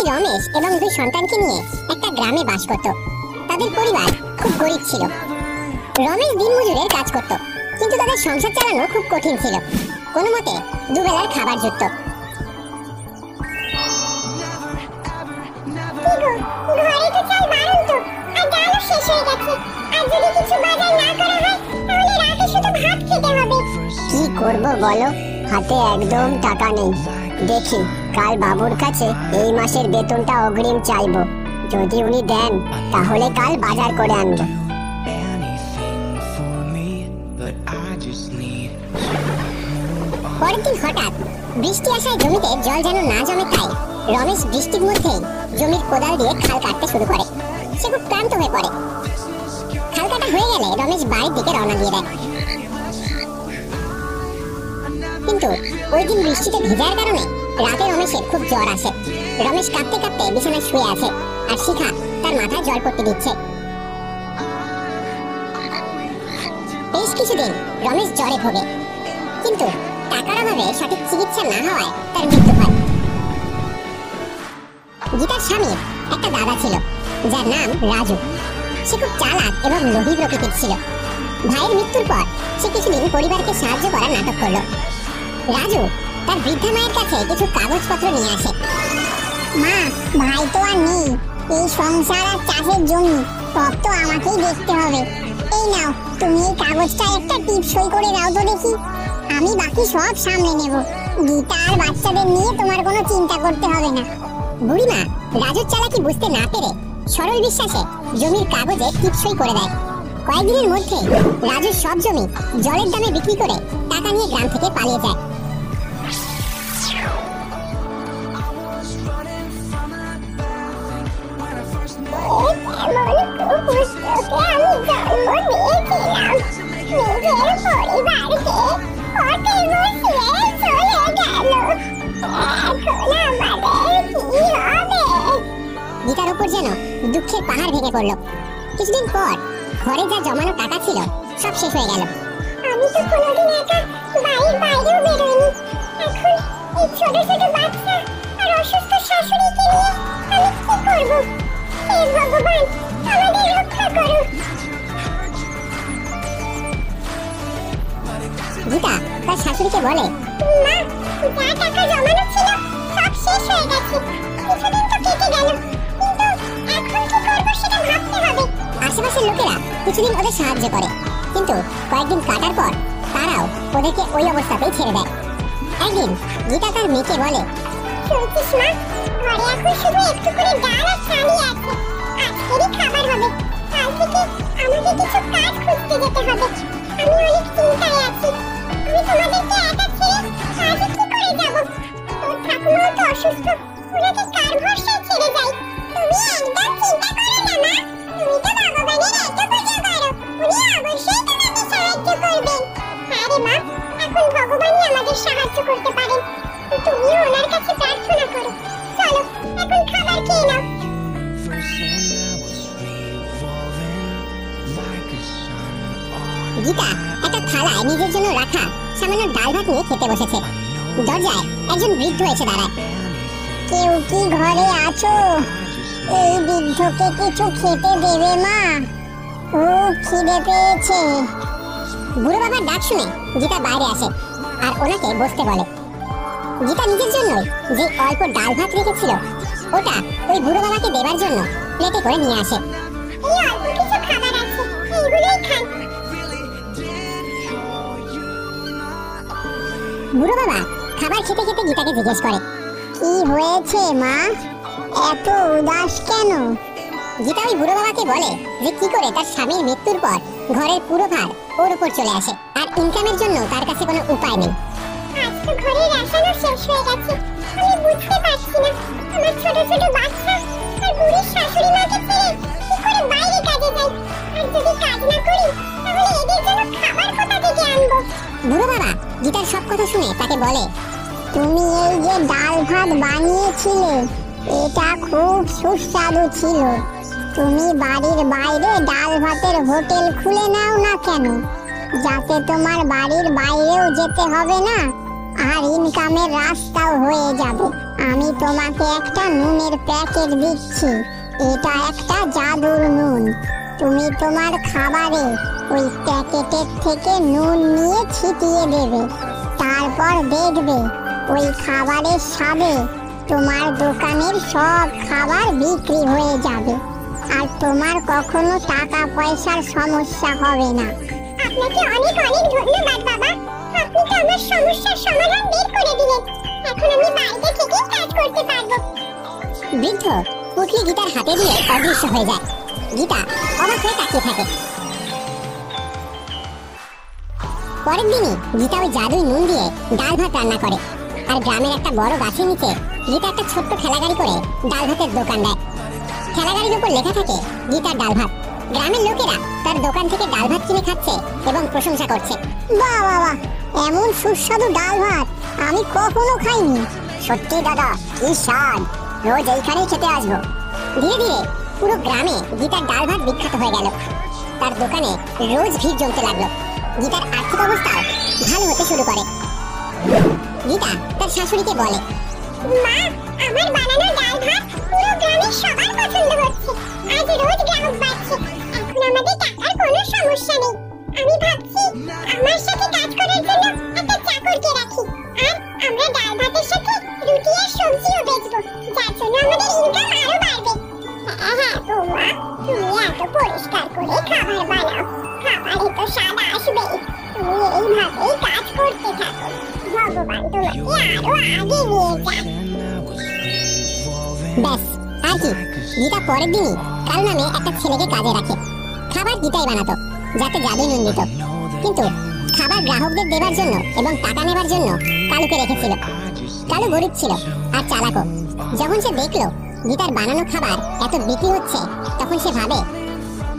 রমেশ এবং দুই সন্তানকে নিয়ে একটা গ্রামে বাস করত। তাদের পরিবার খুব গরিব ছিল। রমেশ দিনমজুরের কাজ করত, কিন্তু তাদের সংসার চালানো খুব কঠিন ছিল। কোনো মতে দুবেলার খাবার জুটত। কি করব বলো, হাতে একদম টাকা নেই। দেখি কাল বাবুর কাছে এই মাসের বেতনটা অগ্রিম চাইবো। যদি উনি দেন তাহলে কাল বাজার করে আনবো। পরের দিন হঠাৎ বৃষ্টি আসায় জমিতে জল যেন না জমে, তাই রমেশ বৃষ্টির মধ্যেই জমির কোদাল দিয়ে খাল কাটতে শুরু করে। সে খুব ক্লান্ত হয়ে পড়ে। খাল কাটা হয়ে গেলে রমেশ বাড়ির দিকে রওনা দিয়ে দেয়। কিন্তু ওই দিন বৃষ্টিতে ভেজার কারণে রাতে রমেশের খুব জ্বর আসে। রমেশ কাঁপতে কাঁপতে বিছানায় শুয়ে আছে, আর শিখা তার মাথায় জল পড়তে দিচ্ছে। বেশ কিছুদিন রমেশ জ্বরে ভোগে, কিন্তু টাকার অভাবে সঠিক চিকিৎসা না হওয়ায় তার মৃত্যু হয়। গীতার স্বামীর একটা দাদা ছিল, যার নাম রাজু। সে খুব চালাক এবং লোভী প্রকৃতির ছিল। ভাইয়ের মৃত্যুর পর সে কিছুদিন পরিবারকে সাহায্য করার নাটক করলো। রাজু তার বৃদ্ধা মায়ের কাছে কিছু কাগজপত্র নিয়ে আসে। মা, ভাই তো আর নেই, এই সংসার আর চাষের জমি সব তো আমাকেই দেখতে হবে। এই নাও, তুমি এই কাগজটা একটা টিপ সই করে দাও তো দেখি, আমি বাকি সব সামলে নেব। গীতা আর বাচ্চাদের নিয়ে তোমার কোনো চিন্তা করতে হবে না। বুড়িমা রাজুর চালাকি বুঝতে না পেরে সরল বিশ্বাসে জমির কাগজে টিপ সই করে দেয়। কয়েকদিনের মধ্যে রাজুর সব জমি জলের দামে বিক্রি করে টাকা নিয়ে গ্রাম থেকে পালিয়ে যায়। গীতার উপর যেন দুঃখের পাহাড় ভেঙে পড়ল। কিছুদিন পর ঘরে যা জমানো টাকা ছিল সব শেষ হয়ে গেল। আমি তো কোনোদিন একা বাড়ির বাইরেও বেরোইনি, এখন এই ছোট ছোট বাচ্চা আর অসুস্থ শাশুড়িকে নিয়ে আমি কি করব? হে ভগবান, আমাদের রক্ষা করো। গীতা তার শাশুড়িকে বলে, মা, যা টাকা জমানো ছিল সব শেষ হয়ে গেছে। কিছুদিন তো কেটে গেল, কিন্তু এখন কি করব সেটা ভাবতে হবে। আশেপাশের লোকেরা কিছুদিন ওদের সাহায্য করে, কিন্তু কয়েকদিন কাটার পর তারাও ওদেরকে ওই অবস্থাতেই ছেড়ে দেয়। একদিন গীতা তার মেয়েকে বলে, শুনছিস মা, ঘরে এখন শুধু একটু করে ডাল আর চালই আছে। আজকেরই খাবার হবে, কাল থেকে আমাকে কিছু কাজ খুঁজতে যেতে হবে। আমি অনেক চিন্তায় আছি। আমি তোমাদেরকে একা ছেড়ে কাজে কি করে যাব? তোর ঠাকুমাও তো অসুস্থ, ওনাকে কার ভরসায় ছেড়ে যাই? তুমি একদম চিন্তা করো না মা, তুমি তো ভগবানের এত পূজা করো, উনি অবশ্যই তোমাকে সাহায্য করবেন। আরে মা, এখন ভগবানই আমাদের সাহায্য করতে পারেন, তুমিও ওনার কাছে প্রার্থনা করো। চলো এখন খাবার খেয়ে নাও। গীতা একটা থালায় নিজের জন্য রাখা সামান্য ডাল ভাত নিয়ে খেতে বসেছে। দরজায় একজন বৃদ্ধ এসে দাঁড়ায়। কেউ কি ঘরে আছো? এই বৃদ্ধকে কিছু খেতে দেবে মা, ও খিদে পেয়েছে। বুড়ো বাবার ডাক শুনে গীতা বাইরে আসে আর ওনাকে বসতে বলে। গীতা নিজের জন্যই যে অল্প ডাল ভাত রেখেছিল ওটা ওই বুড়ো বাবাকে দেবার জন্য প্লেটে করে নিয়ে আসে। এই অল্প কিছু খাবার আছে, এইগুলোই খান। বুড়ো বাবা খাবার খেতে খেতে গীতাকে জিজ্ঞেস করে, কি হয়েছে মা, এত উদাস কেন? গীতা ওই বুড়ো বাবাকে বলে যে কি করে তার স্বামীর মৃত্যুর পর ঘরের পুরো ভার ওর উপর চলে আসে, আর ইনকামের জন্য তার কাছে কোনো উপায় নেই। আজ তো ঘরের রেশনও শেষ হয়ে গেছে, আমি বুঝতে পারছি না আমার ছোট ছোট বাচ্চা আর বুড়ির শাশুড়ি মাকে ছেড়ে কি করে বাইরে কাজে যাই, আর যদি কাজ না করি তাহলে এদের জন্য খাবার কোথা থেকে আনবো? বুড়ো বাবা গীতার সব কথা শুনে তাকে বলে, তুমি এই যে ডাল ভাত বানিয়েছিলে এটা খুব সুস্বাদু ছিল। তুমি বাড়ির বাইরে ডাল ভাতের হোটেল খুলে নাও না কেন, যাতে তোমার বাড়ির বাইরেও যেতে হবে না আর ইনকামের রাস্তাও হয়ে যাবে। আমি তোমাকে একটা নুনের প্যাকেট দিচ্ছি। এটা একটা জাদুর নুন। তুমি তোমার খাবারে ওই প্যাকেটের থেকে নুন নিয়ে ছিটিয়ে দেবে। তারপর দেখবে ওই খাবারের স্বাদে তোমার দোকানের সব খাবার বিক্রি হয়ে যাবে, আর তোমার কখনো টাকা পয়সার সমস্যা হবে না। আপনাকে অনেক অনেক ধন্যবাদ বাবা। আপনি তো আমার সমস্যার সমাধান বের করে দিলেন। এখন আমি বাইরে থেকে কাজ করতে পারবো। বৃদ্ধ পুটলি গীতার হাতে দিয়ে অদৃশ্য হয়ে যায়। গীতা অবাক হয়ে তাকিয়ে থাকে। পরের দিনই গীতা ওই জাদুই নুন দিয়ে ডাল ভাত রান্না করে, আর গ্রামের একটা বড় গাছের নিচে গীতা একটা ছোট্ট ঠেলাগাড়ি করে ডাল ভাতের দোকান দেয়। ঠেলাগাড়ির উপর লেখা থাকে গীতার ডাল ভাত। গ্রামের লোকেরা তার দোকান থেকে ডাল ভাত কিনে খাচ্ছে এবং প্রশংসা করছে। বাহ বাহ বাহ, এমন সুস্বাদু ডাল ভাত আমি কখনো খাইনি। সত্যি দাদা, কি স্বাদ, রোজ এইখানেই খেতে আসবো। ধীরে ধীরে পুরো গ্রামে গীতার ডাল ভাত বিখ্যাত হয়ে গেল। তার দোকানে রোজ ভিড় জমতে লাগলো। গীতার আর্থিক অবস্থাও ভালো হতে শুরু করে। গীতা তার শাশুড়িকে বলে, মা, আমার বানানো ডাল ভাত পুরো গ্রামের সবার পছন্দ হচ্ছে। আজ রোজ গ্রাহক বাড়ছে। এখন আমাদের টাকার কোনো সমস্যা নেই। আমি ভাবছি আমার সাথে কাজ করার জন্য একটা চাকরকে রাখি, আর আমরা ডাল ভাতের সাথে রুটি আর সবজিও বেচবো, যার জন্য আমাদের ইনকাম আরো বাড়বে। হ্যাঁ বৌমা, তুমি এত পরিষ্কার করে খাবার বানাও, খাবারে তো স্বাদ আসবেই। তুমি এইভাবেই কাজ করতে থাকো। ভগবান তোমাকে আরো আগে নিয়ে যাক। ব্যাস, আর কি। গীতা পরের দিনই কালু নামে একটা ছেলেকে কাজে রাখে। খাবার গীতাই বানাতো, যাতে জাদুই নুন দিত। কিন্তু খাবার গ্রাহকদের দেবার জন্য এবং টাকা নেবার জন্য কালুকে রেখেছিল। কালু গরিব ছিল আর চালাকও। যখন সে দেখলো গীতার বানানো খাবার এত বিক্রি হচ্ছে, তখন সে ভাবে,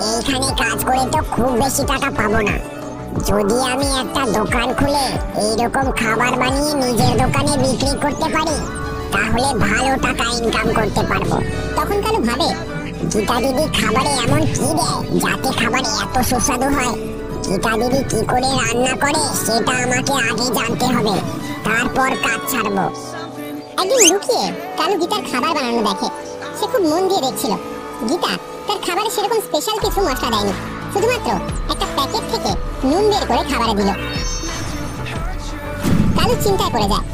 এইখানে কাজ করে তো খুব বেশি টাকা পাবো না। যদি আমি একটা দোকান খুলে এইরকম খাবার বানিয়ে নিজের দোকানে বিক্রি করতে পারি, তাহলে ভালো টাকা ইনকাম করতে পারবো। তখন কালু ভাবে, গীতা দিদি খাবারে এমন কি দেয় যাতে খাবারে এত সুস্বাদু হয়? গীতা দিদি কি করে রান্না করে সেটা আমাকে আগে জানতে হবে, তারপর কাজ ছাড়বো। একদিন লুকিয়ে কালু গীতার খাবার বানানো দেখে। সে খুব মন দিয়ে দেখছিল। গীতা তার খাবারে সেরকম স্পেশাল কিছু মশলা দেয়নি, শুধুমাত্র একটা প্যাকেট থেকে নুন বের করে খাবারে দিল। কালু চিন্তায় পড়ে যায়,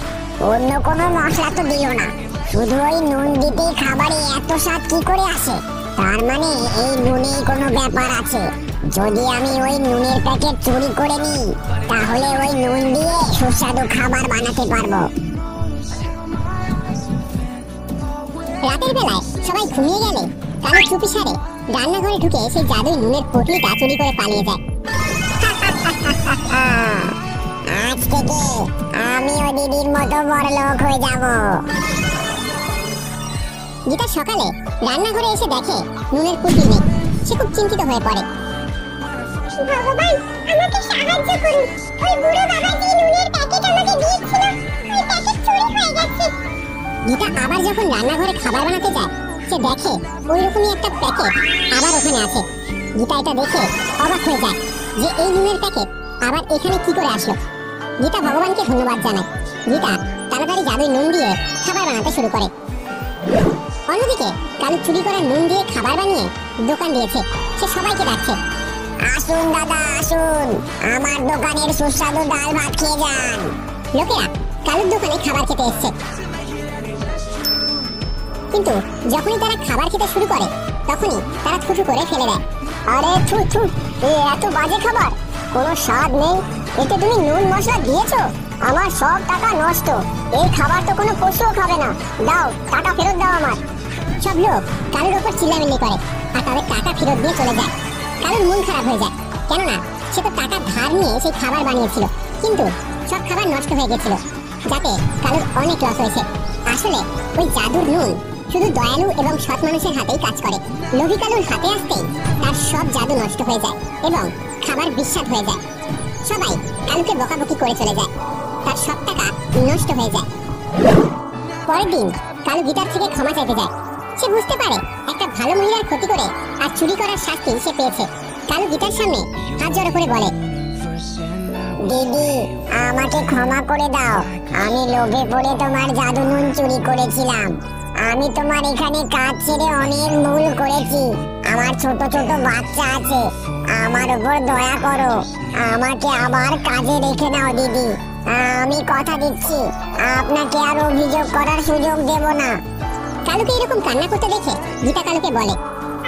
অন্য কোনো মশলা তো দিও না, শুধু ওই নুন দিতেই খাবারে এত স্বাদ কি করে আসে? তার মানে এই নুনেই কোনো ব্যাপার আছে। যদি আমি ওই নুনের প্যাকেট চুরি করে নিই, তাহলে ওই নুন দিয়ে সুস্বাদু খাবার বানাতে পারবো। রাতের বেলায় সবাই ঘুমিয়ে গেলে কালু চুপিসারে রান্নাঘরে ঢুকে সেই জাদুই নুনের পটলিটা চুরি করে পালিয়ে যায়। আজ থেকে আমিও দিদির মতো বড়লোক হয়ে যাব। গীতা সকালে রান্নাঘরে এসে দেখে নুনের পুটলি নেই। সে খুব চিন্তিত হয়ে পড়ে। ভগবান, আমাকে সাহায্য করুন। ওই বুড়ো বাবা যে নুনের প্যাকেট আমাকে দিয়েছিল, ওই প্যাকেট চুরি হয়ে গেছে। গীতা আবার যখন রান্নাঘরে খাবার বানাতে যায়, সে দেখে ওই রকমই একটা প্যাকেট আবার ওখানে আছে। গীতা এটা দেখে অবাক হয়ে যায় যে এই নুনের প্যাকেট আবার এখানে কি করে আসলো। গীতা ভগবানকে ধন্যবাদ জানায়। গীতা তাড়াতাড়ি জাদুই নুন দিয়ে খাবার বানাতে শুরু করে। অন্যদিকে কালু চুরি করা নুন দিয়ে খাবার বানিয়ে দোকান দিয়েছে। সে সবাইকে ডাকছে, আসুন দাদা আসুন, আমার দোকানের সুস্বাদু ডাল ভাত খেয়ে যান। লোকেরা কালুর দোকানে খাবার খেতে এসছে। কিন্তু যখনই তারা খাবার খেতে শুরু করে, তখনই তারা থুথু করে ফেলে দেয়। আরে থু থু, এত বাজে খাবার, কোনো স্বাদ নেই। এতে তুমি নুন মশলা দিয়েছো, আমার সব টাকা নষ্ট। এই খাবার তো কোনো পশুও খাবে না। দাও, টাকা ফেরত দাও আমার। সব লোক কালুর ওপর চিল্লামিল্লি করে আর তাদের টাকা ফেরত দিয়ে চলে যায়। কালুর মন খারাপ হয়ে যায়, কেননা সে তো টাকা ধার নিয়ে সেই খাবার বানিয়েছিল, কিন্তু সব খাবার নষ্ট হয়ে গেছিল, যাতে কালুর অনেক লস হয়েছে। আসলে ওই জাদুর নুন শুধু দয়ালু এবং সৎ মানুষের হাতেই কাজ করে। লোভী কালুর হাতে আসতেই তার সব জাদু নষ্ট হয়ে যায় এবং খাবার বিস্বাদ হয়ে যায়। সবাই কালুকে বকাবকি করে চলে যায়, তার সব টাকা নষ্ট হয়ে যায়। পরের দিন কালু গীতার থেকে ক্ষমা চাইতে যায়। সে বুঝতে পারে একটা ভালো মহিলার ক্ষতি করে আর চুরি করার শাস্তি সে পেয়েছে। কালু গীতার সামনে হাত জড়ো করে বলে, দিদি, আমাকে ক্ষমা করে দাও। আমি লোভে পড়ে তোমার জাদু নুন চুরি করেছিলাম। আমি তোমার এখানে কাজ ছেড়ে অনেক ভুল করেছি। আমার ছোট ছোট বাচ্চা আছে, আমার উপর দয়া করো। আমাকে আবার কাজে রেখে নাও দিদি। আমি কথা দিচ্ছি, আপনাকে আর অভিযোগ করার সুযোগ দেব না। কালুকে এরকম কান্না করতে দেখে গীতা কালুকে বলে,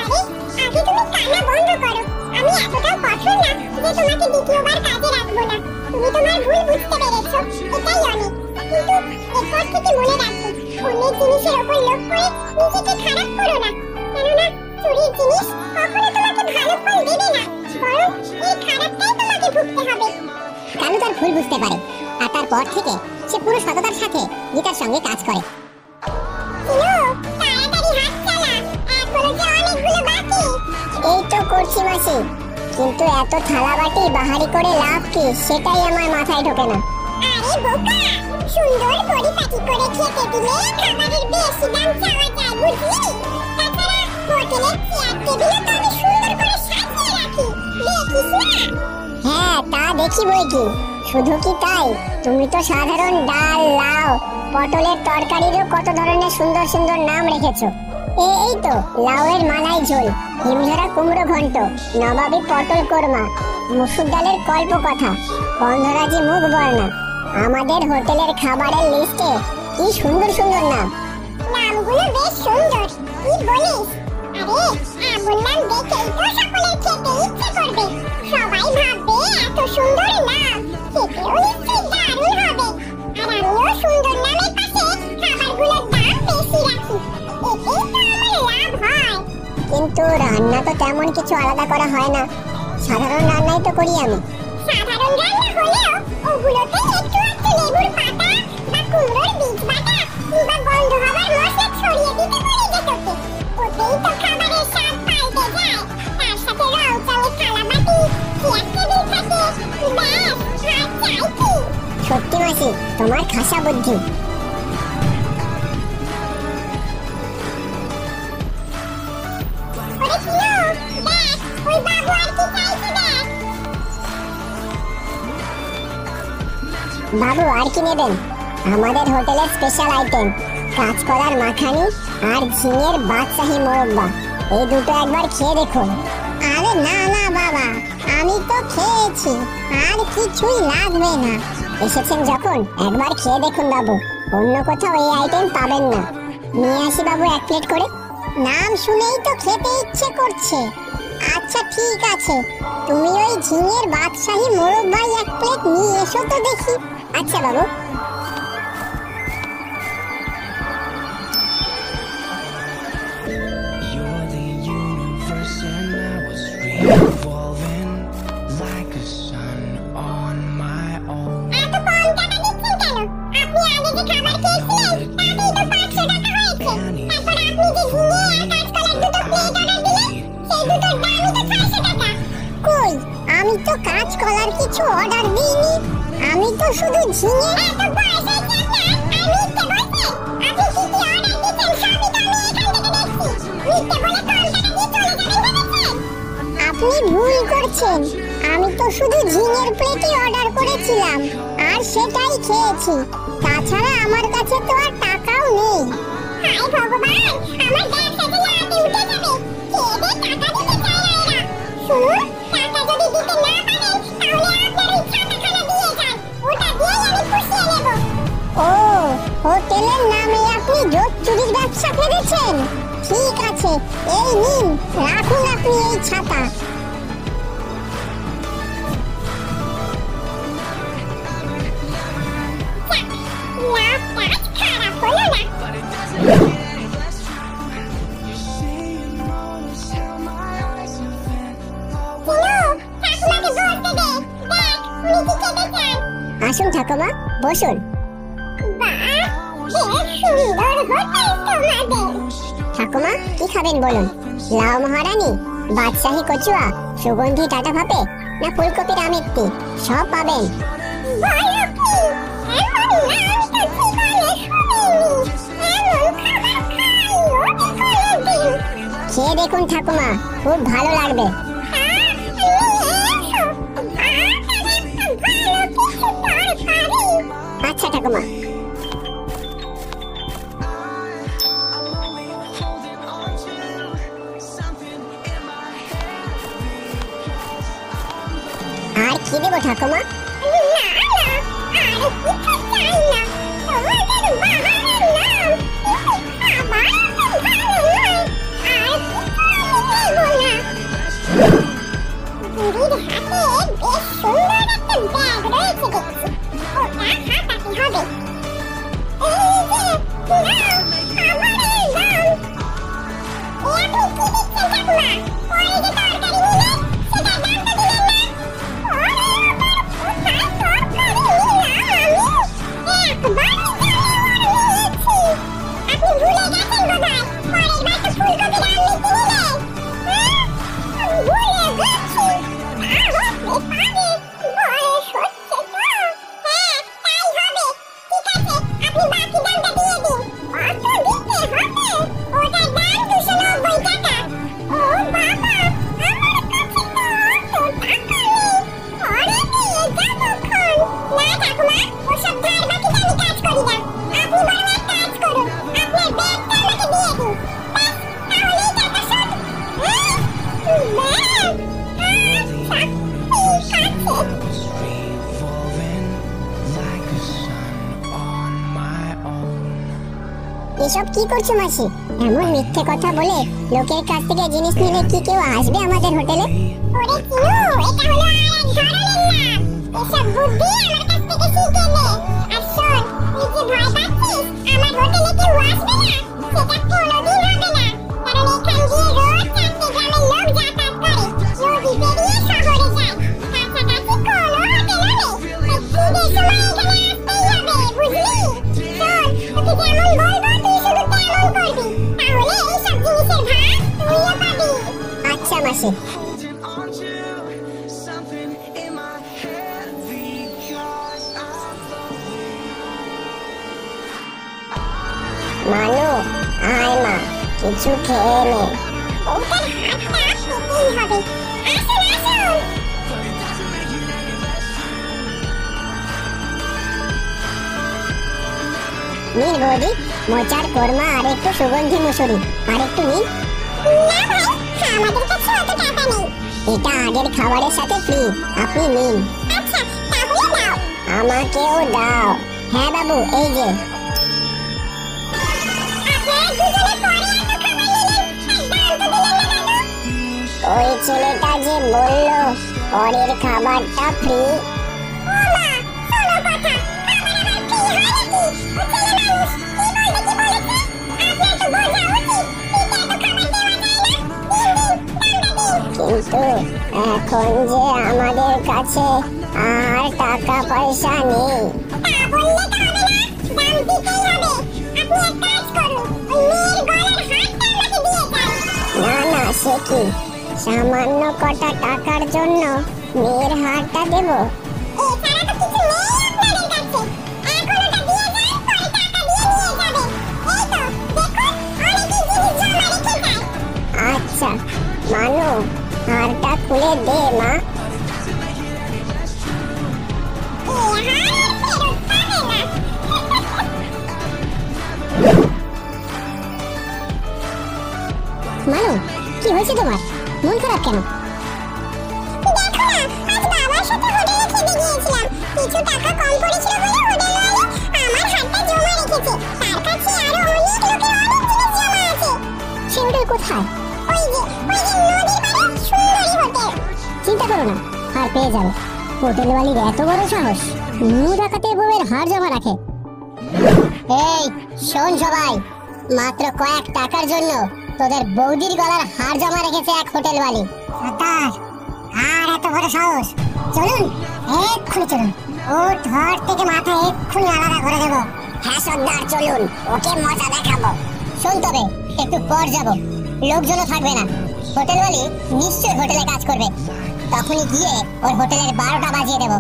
আরে আগে তুমি কান্না বন্ধ করো। আমি এতটাও কঠোর না যে তোমাকে দ্বিতীয়বার কাজে রাখবো না। তুমি তোমার ভুল বুঝতে পেরেছো, এটাই অনেক। কিন্তু এরপর থেকে মনে রাখো, অন্যের জিনিসের ওপর লোভ করে নিজেকে খারাপ করো না। কেননা চুরির জিনিস কখনো তোমাকে ভালো ফল দেবে না, বরং এই খারাপটাই তোমাকে ভুগতে হবে। কালু তার ভুল বুঝতে পারে, আর তারপর থেকে সে পুরো সততার সাথে গীতার সঙ্গে কাজ করে। তাড়াতাড়ি হাত চালা, এখনো যে অনেকগুলো বাকি। এই তো করছি মাসি, কিন্তু এত থালা বাটি বাহারি করে লাভ কি, সেটাই আমার মাথায় ঢোকে না। আরে বোকা, সুন্দর পরিপাটি করে খেতে দিলে খাবারের বেশি দাম চাওয়া যায়, বুঝলি? তাছাড়া হোটেলের চেয়ার টেবিলও তো আমি সুন্দর করে সাজিয়ে রাখি, দেখিস না? হ্যাঁ, তা দেখি বই কি। শুধু কি তাই, তুমি তো সাধারণ ডাল, লাউ, পটলের তরকারিরও কত ধরনের সুন্দর সুন্দর নাম রেখেছো। এই তো লাউয়ের মালাই ঝোল, হিমঝরা কুমড়ো ঘন্ট, নবাবী পটল কোরমা, মুসুর ডালের কল্প কথা, গন্ধরাজি মুগ বর্ণা। আমাদের হোটেলের খাবারের লিস্টে কি সুন্দর সুন্দর নাম। নামগুলো বেশ সুন্দর, কি বলিস? আরে বললাম দেখেই তো সকলের খেতে ইচ্ছে করবে। সবাই ভাববে এত সুন্দর নাম, খেতেও নিশ্চয়ই দারুণ হবে। আর আমিও সুন্দর নামের পাশে খাবারগুলোর দাম বেশি রাখি, এতেই তো আমার লাভ হয়। কিন্তু রান্না তো তেমন কিছু আলাদা করা হয় না, সাধারণ রান্নাই তো করি আমি। সাধারণ রান্না হলেও ওগুলোতে একটু একটু লেবুর পাতা বা কুমড়োর বীজ বাটা কিংবা গন্ধ হবার মশলা ছড়িয়ে দিতে পারি যে তোকে। ওতেই তো খাবারের স্বাদ পাল্টে যায়। তার সাথে রংচঙে থালাবাটি, চেয়ার টেবিল থাকে, ব্যাস আর চাই কি? সত্যি মাসি, তোমার খাসা বুদ্ধি। ওরে কিলো, দেখ ওই বাবু আর কি চাইছে দেখ। বাবু, আর কি নেবেন? আমাদের হোটেলের স্পেশাল আইটেম কাঁচকলার মাখানি আর ঝিঙের বাদশাহী মোরব্বা। এই দুটো একবার খেয়ে দেখুন। আরে না না বাবা, আমি তো খেয়েছি, আর কিছুই লাগবে না। এসেছেন যখন একবার খেয়ে দেখুন বাবু, অন্য কোথাও এই আইটেম পাবেন না। নিয়ে আসি বাবু 1 প্লেট করে। নাম শুনেই তো খেতে ইচ্ছে করছে। আচ্ছা ঠিক আছে, তুমি ওই ঝিঙের বাদশাহী মোরব্বাই 1 প্লেট নিয়ে এসো তো দেখি। আচ্ছা বাবু। You're the universe and I was revolving like a sun on my own. এত কম টাকা দিচ্ছেন কেন? আপনি আগে যে খাবার খেয়েছিলেন তাতেই তো 500 টাকা হয়েছে। তারপর আপনি যে ঝিঙে আর কাঁচকলার দুটো প্লেট অর্ডার দিলেন, সেই দুটোর দামই তো 600 টাকা। কই, আমি তো কাঁচকলার কিছু অর্ডার দিইনি, আমি তো শুধু ঝিঙে। এত বয়স হয়েছে আপনার, আর মিথ্যে বলছেন? আপনি কি কি অর্ডার দিচ্ছেন সবই তো আমি এখান থেকে দেখছি। মিথ্যে বলে কম টাকা দিয়ে চলে যাবেন ভেবেছেন? আপনি ভুল করছেন, আমি তো শুধু ঝিঙের প্লেটই অর্ডার করেছিলাম আর সেটাই খেয়েছি। তাছাড়া আমার কাছে তো আর টাকাও নেই। হায় ভগবান, আমার ব্যবসা যে লাটে উঠে যাবে। খেয়ে দিয়ে টাকা দিতে চায় না এরা। শুনুন, টাকা যদি দিতে না পারেন তাহলে আপনার ওই ছাতাখানা দিয়ে যান, ওটা দিয়েই আমি পুষিয়ে নেব। ও, হোটেলের নামে আপনি জোট চুরির ব্যবসা করেছেন? ঠিক আছে, এই নিন, রাখুন আপনি এই ছাতা। লাভ কাজ খারাপ হলো না। আসুন ঠাকুমা, বসুন। ঠাকুমা, কি খাবেন বলুন? লাউ মহারানী, বাদশাহী কচুয়া, সুগন্ধি টাটা ভাপে, না ফুলকপির আমেত্তি, সব পাবেন। খেয়ে দেখুন ঠাকুমা, খুব ভালো লাগবে। ঠাকুমা। আর কি দেবো ঠাকুমা? এসব কি করছো মাসি? এমন মিথ্যে কথা বলে লোকের কাছ থেকে জিনিস নিলে কি কেউ আসবে আমাদের হোটেলে? ওরে চিনু, এটা হলো আরেক ধরনের নাম। এসব বুদ্ধি আমার কাছ থেকে শিখে নে। আর শোন, তুই যে ভয় পাচ্ছিস আমার হোটেলে কেউ আসবে না, সেটা কোনোদিন হবে না। কারণ এখান দিয়ে রোজ 4টে গ্রামের লোক যাতায়াত করে, নদী পেরিয়ে শহরে যায়। কাছাকাছি কোনো হোটেল নেই। তাই ঈদের সময় এখানে আসতেই হবে, বুঝলি? শোন, তোকে যেমন বলবো তুই শুধু তেমন করবি, তাহলে এইসব জিনিসের ভাগ তুইও পাবি। আচ্ছা মাসি। মানু, আয় মা, কিছু খেয়ে নে। ওটার হাতটা পেতেই হবে। আসুন আসুন। নিন বৌদি, মোচার কোরমা আর একটু সুগন্ধি মুসুরি আর একটু নিন। না ভাই, আমাদের কাছে অত টাকা নেই। এটা আগের খাবারের সাথে ফ্রি, আপনি নিন। আচ্ছা, তাহলে দাও। আমাকেও দাও। হ্যাঁ বাবু, এই যে। আপনারা দুজনে পরে এত খাবার নিলেন, তার দাম তো দিলেন না দাদু। ওই ছেলেটা যে বললো পরের খাবারটা ফ্রি। ও মা, শোনো কথা, খাবার আবার ফ্রি হয় নাকি? ও ছেলে মানুষ, কি বলতে কি বলেছে? আপনার তো বোঝা উচিত, ফ্রিতে এত খাবার দেওয়া যায় না। দিন দিন, দামটা দিন। কিন্তু এখন যে আমাদের কাছে আর টাকা পয়সা নেই। তা বললে তো হবে না, দাম দিতেই হবে। আপনি এক কাজ করুন, ওই মেয়ের গলার হারটা আমাকে দিয়ে যান। না না, সে কি, সামান্য কটা টাকার জন্য মেয়ের হারটা দেব? এছাড়া তো কিছু নেই আপনাদের কাছে। এখন ওটা দিয়ে যান, পরে টাকা দিয়ে নিয়ে যাবেন। এই তো, দেখুন, অনেকই জিনিস জমা রেখে যায়। আচ্ছা মানু, হারটা খুলে দে মা। এই হার আর ফেরত পাবে না। মানু, কি হয়েছে তোমার? মন খারাপ কেন? দেখো না, আজ বাবার সাথে হোটেলে খেতে গিয়েছিলাম। কিছু টাকা কম পড়েছিল বলে হোটেলওয়ালা আমার হাতটা জমা রেখেছে। তার কাছে আরো অনেক লোকের অনেক জিনিস জমা আছে। সে হোটেল কোথায়? ওই যে নদীর পাড়ে সুন্দরী হোটেল। চিন্তা করো না, হার পেয়ে যাবে। হোটেলওয়ালির এত বড় সাহস, নুনু ডাকাতের বউয়ের হার জমা রাখে। এই শোন সবাই, মাত্র কয়েক টাকার জন্য তোদের বৌদির গলার হার জমা রেখেছে এক হোটেলওয়ালি। সর্দার, আর এত বড় সাহস! চলুন, এক্ষুনি চলুন। ও ধর থেকে মাথা এক্ষুনি আলাদা করে দেবো। হ্যাঁ সর্দার, চলুন, ওকে মজা দেখাবো। শোন তবে, একটু পর যাব, লোকজনও থাকবে না। হোটেলওয়ালি নিশ্চয়ই হোটেলে কাজ করবে, তখনই গিয়ে ওর হোটেলের 12টা বাজিয়ে দেবো।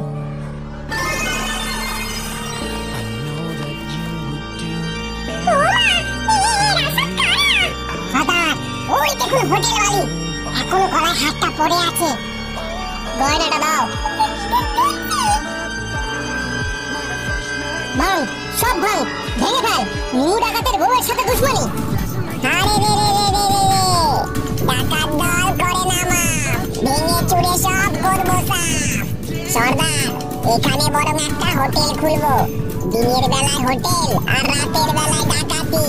সর্দার, ওই দেখুন হোটেলওয়ালি, এখনো গলায় হাতটা পড়ে আছে। গয়নাটা দাও। ভাঙ, সব ভাঙ, ভেঙে ফেল। নিউ ডাকাতের বউয়ের সাথে দুশমনি। আরে রে রে রে রে রে রে, ডাকাত দল করে নামা, ভেঙে চুরে সব করবো সাফ। সর্দার, এখানে বরং একটা হোটেল খুলবো, দিনের বেলায় হোটেল আর রাতের বেলায় ডাকাতি।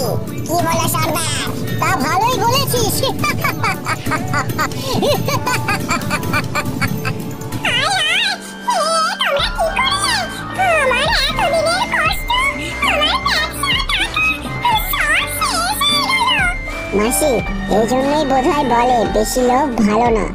কি বলো সর্দার? তা ভালোই বলেছিস। আয় আয়, তোমরা কি করলে? আমার এতদিনের কষ্ট, আমার ব্যবসা, টাকা সব শেষ হয়ে গেল। মাসি, এই জন্যই বোধহয় বলে বেশি লোভ ভালো না।